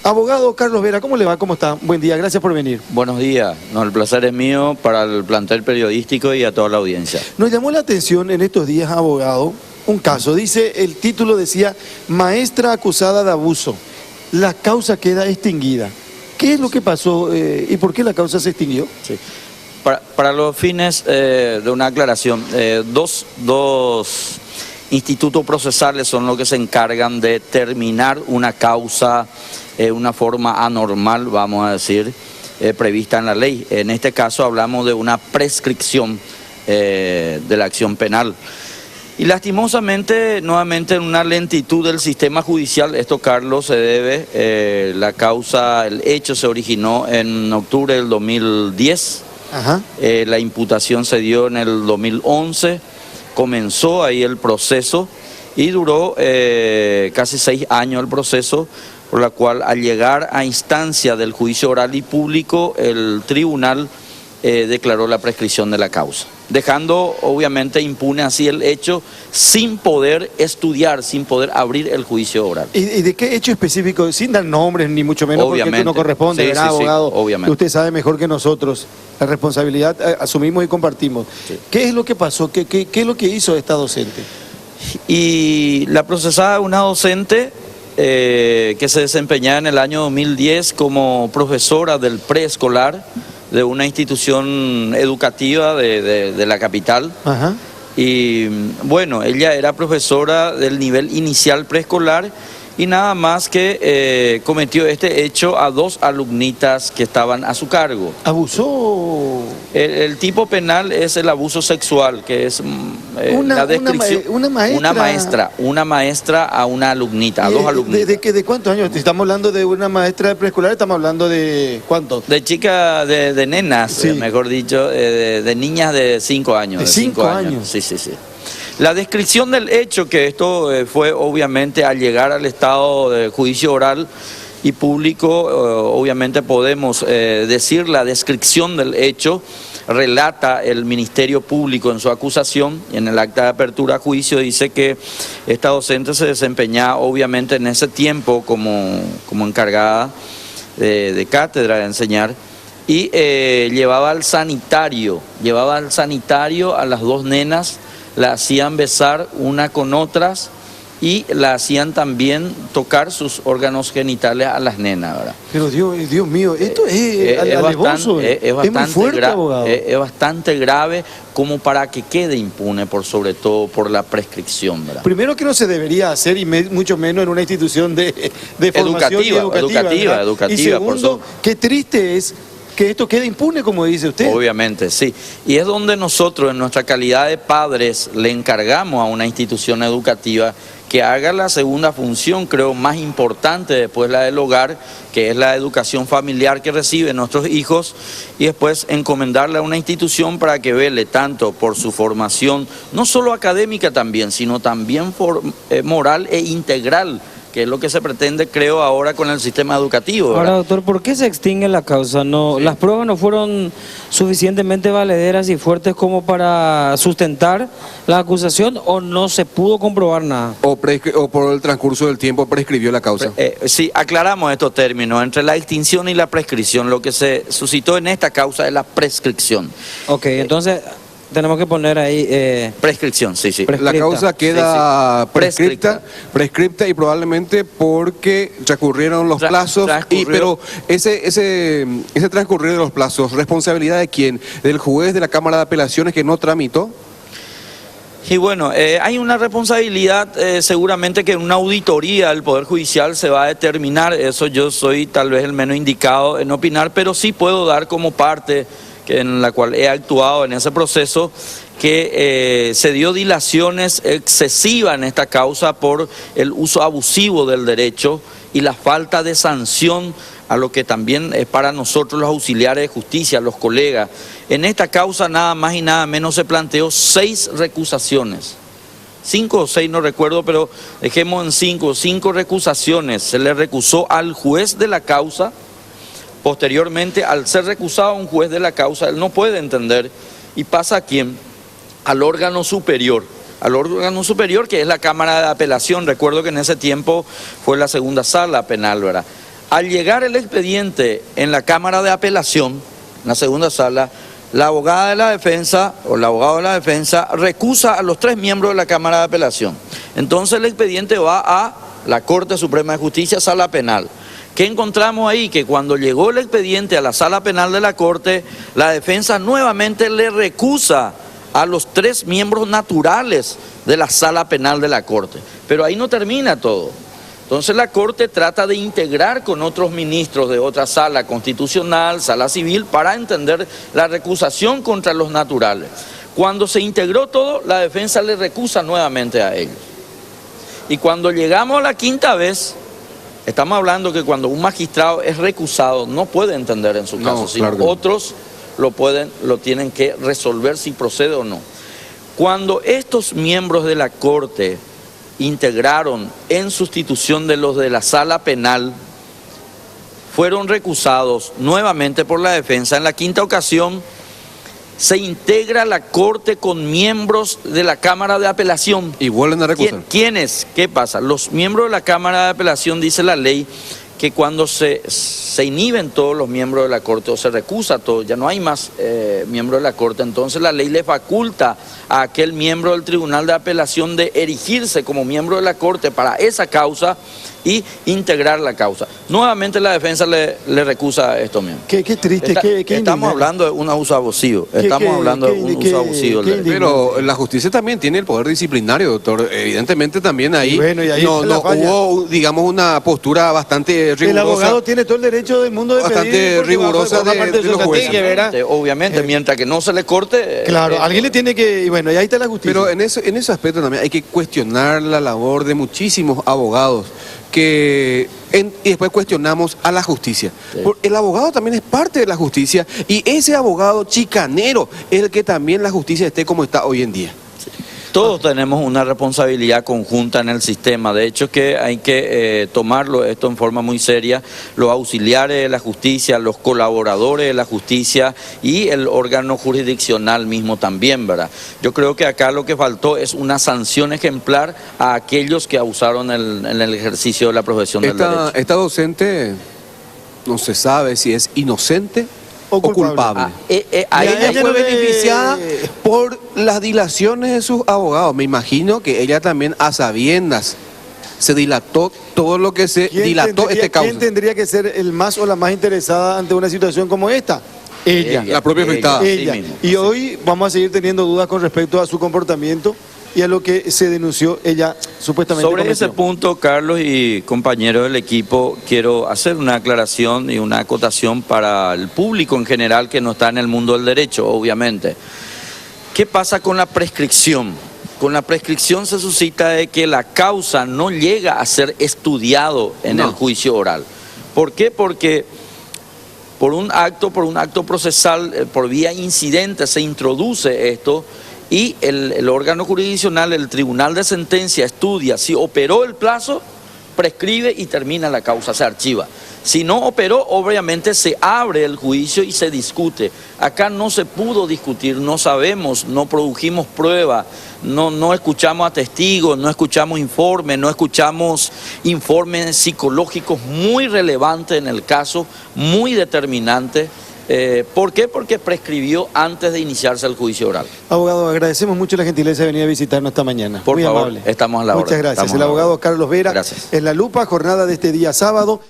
Abogado Carlos Vera, ¿cómo le va? ¿Cómo está? Buen día, gracias por venir. Buenos días, no, el placer es mío para el plantel periodístico y a toda la audiencia. Nos llamó la atención en estos días, abogado, un caso. Dice, el título decía, maestra acusada de abuso. La causa queda extinguida. ¿Qué es lo que pasó y por qué la causa se extinguió? Sí. Para los fines de una aclaración, dos institutos procesales son los que se encargan de terminar una causa una forma anormal, vamos a decir, prevista en la ley. En este caso hablamos de una prescripción de la acción penal. Y lastimosamente, nuevamente en una lentitud del sistema judicial, esto, Carlos, se debe, la causa, el hecho se originó en octubre del 2010, la imputación se dio en el 2011, comenzó ahí el proceso y duró casi 6 años el proceso, por la cual al llegar a instancia del juicio oral y público, el tribunal declaró la prescripción de la causa, dejando obviamente impune así el hecho sin poder estudiar, sin poder abrir el juicio oral. ¿Y de qué hecho específico? Sin dar nombres ni mucho menos, obviamente, porque esto no corresponde, sí, ¿verdad, sí, abogado? Sí, obviamente. Usted sabe mejor que nosotros, la responsabilidad asumimos y compartimos. Sí. ¿Qué es lo que pasó? ¿Qué es lo que hizo esta docente? Y la procesada es una docente que se desempeñaba en el año 2010 como profesora del preescolar de una institución educativa de la capital. Ajá. Y bueno, ella era profesora del nivel inicial preescolar y nada más que cometió este hecho a 2 alumnitas que estaban a su cargo. ¿Abusó? El tipo penal es el abuso sexual, que es la descripción. Una maestra a una alumnita, a 2 alumnitas. ¿De cuántos años? Estamos hablando de una maestra de preescolar, estamos hablando de ¿cuántos? De chicas, de nenas, sí. Mejor dicho, de niñas de 5 años. ¿De 5 años? Sí, sí, sí. La descripción del hecho, que esto fue obviamente al llegar al estado de juicio oral y público, obviamente podemos decir la descripción del hecho, relata el Ministerio Público en su acusación, y en el acta de apertura a juicio dice que esta docente se desempeñaba obviamente en ese tiempo como encargada de cátedra de enseñar, y llevaba al sanitario a las 2 nenas, la hacían besar una con otras y la hacían también tocar sus órganos genitales a las nenas, ¿verdad? Pero Dios mío, esto es muy fuerte, abogado. Es bastante grave como para que quede impune, sobre todo por la prescripción, ¿verdad? Primero, que no se debería hacer, y mucho menos en una institución de formación educativa. Y segundo, qué triste es que esto quede impune, como dice usted. Obviamente, sí. Y es donde nosotros, en nuestra calidad de padres, le encargamos a una institución educativa que haga la segunda función, creo, más importante después la del hogar, que es la educación familiar que reciben nuestros hijos, y después encomendarle a una institución para que vele tanto por su formación, no solo académica también, sino también moral e integral, que es lo que se pretende, creo, ahora con el sistema educativo, ¿verdad? Ahora, doctor, ¿por qué se extingue la causa? No, sí. ¿Las pruebas no fueron suficientemente valederas y fuertes como para sustentar la acusación, o no se pudo comprobar nada? ¿O por el transcurso del tiempo prescribió la causa? Sí, aclaramos estos términos. Entre la extinción y la prescripción, lo que se suscitó en esta causa es la prescripción. Ok, entonces tenemos que poner ahí... prescripción, sí, sí. La causa queda prescripta y probablemente porque transcurrieron los plazos. Pero ese transcurrir de los plazos, ¿responsabilidad de quién? ¿Del juez de la Cámara de Apelaciones que no tramitó? Y bueno, hay una responsabilidad seguramente que en una auditoría del Poder Judicial se va a determinar. Eso yo soy tal vez el menos indicado en opinar, pero sí puedo dar como parte en la cual he actuado en ese proceso, que se dio dilaciones excesivas en esta causa por el uso abusivo del derecho y la falta de sanción a lo que también es para nosotros los auxiliares de justicia, los colegas. En esta causa nada más y nada menos se planteó 6 recusaciones. 5 o 6 no recuerdo, pero dejemos en 5 recusaciones. Se le recusó al juez de la causa. Posteriormente, al ser recusado un juez de la causa, él no puede entender y pasa a quién, al órgano superior, que es la Cámara de Apelación. Recuerdo que en ese tiempo fue la segunda sala penal, ¿verdad? Al llegar el expediente en la Cámara de Apelación, en la segunda sala, la abogada de la defensa o el abogado de la defensa recusa a los 3 miembros de la Cámara de Apelación. Entonces el expediente va a la Corte Suprema de Justicia, Sala Penal. ¿Qué encontramos ahí? Que cuando llegó el expediente a la Sala Penal de la Corte, la defensa nuevamente le recusa a los 3 miembros naturales de la Sala Penal de la Corte. Pero ahí no termina todo. Entonces la Corte trata de integrar con otros ministros de otra sala constitucional, sala civil, para entender la recusación contra los naturales. Cuando se integró todo, la defensa le recusa nuevamente a ellos. Y cuando llegamos a la 5ª vez, estamos hablando que cuando un magistrado es recusado, no puede entender en su caso, sino claro, otros lo tienen que resolver si procede o no. Cuando estos miembros de la Corte integraron en sustitución de los de la Sala Penal, fueron recusados nuevamente por la defensa. En la 5ª ocasión se integra la Corte con miembros de la Cámara de Apelación. Y vuelven a recusar. ¿Quiénes? ¿Qué pasa? Los miembros de la Cámara de Apelación, dice la ley, que cuando se inhiben todos los miembros de la Corte o se recusa todo, ya no hay más miembros de la Corte, entonces la ley le faculta a aquel miembro del Tribunal de Apelación de erigirse como miembro de la Corte para esa causa y integrar la causa. Nuevamente la defensa le recusa a estos miembros. Qué triste, estamos hablando de un abuso abusivo. Estamos hablando de un uso abusivo. Pero la justicia también tiene el poder disciplinario, doctor. Evidentemente también ahí, ahí no hubo, digamos, una postura bastante rigurosa. El abogado tiene todo el derecho del mundo de bastante pedir, rigurosa de los jueces. Obviamente, mientras que no se le corte. Claro, alguien le tiene que. Y bueno, y ahí está la justicia. Pero en ese aspecto también hay que cuestionar la labor de muchísimos abogados y después cuestionamos a la justicia. Sí. El abogado también es parte de la justicia y ese abogado chicanero es el que también la justicia esté como está hoy en día. Sí. Todos tenemos una responsabilidad conjunta en el sistema, de hecho que hay que tomarlo esto en forma muy seria, los auxiliares de la justicia, los colaboradores de la justicia y el órgano jurisdiccional mismo también, ¿verdad? Yo creo que acá lo que faltó es una sanción ejemplar a aquellos que abusaron en el ejercicio de la profesión del derecho. Esta docente no se sabe si es inocente o culpable. Ella fue beneficiada por las dilaciones de sus abogados. Me imagino que ella también a sabiendas se dilató todo lo que se dilató este causa. ¿Quién tendría que ser el más o la más interesada ante una situación como esta? Ella. La propia afectada. Ella. Y hoy vamos a seguir teniendo dudas con respecto a su comportamiento y a lo que se denunció ella supuestamente. Sobre ese punto, Carlos y compañeros del equipo, quiero hacer una aclaración y una acotación para el público en general que no está en el mundo del derecho, obviamente. ¿Qué pasa con la prescripción? Con la prescripción se suscita de que la causa no llega a ser estudiado en el juicio oral. ¿Por qué? Porque por un acto procesal, por vía incidente, se introduce esto. Y el órgano jurisdiccional, el tribunal de sentencia, estudia si operó el plazo, prescribe y termina la causa, se archiva. Si no operó, obviamente se abre el juicio y se discute. Acá no se pudo discutir, no sabemos, no produjimos prueba, no escuchamos a testigos, no escuchamos informes, no escuchamos informes psicológicos muy relevantes en el caso, muy determinantes. ¿Por qué? Porque prescribió antes de iniciarse el juicio oral. Abogado, agradecemos mucho la gentileza de venir a visitarnos esta mañana. Por muy favor, amable. Estamos a la orden. Muchas gracias. El abogado Carlos Vera, gracias. En la lupa, jornada de este día sábado.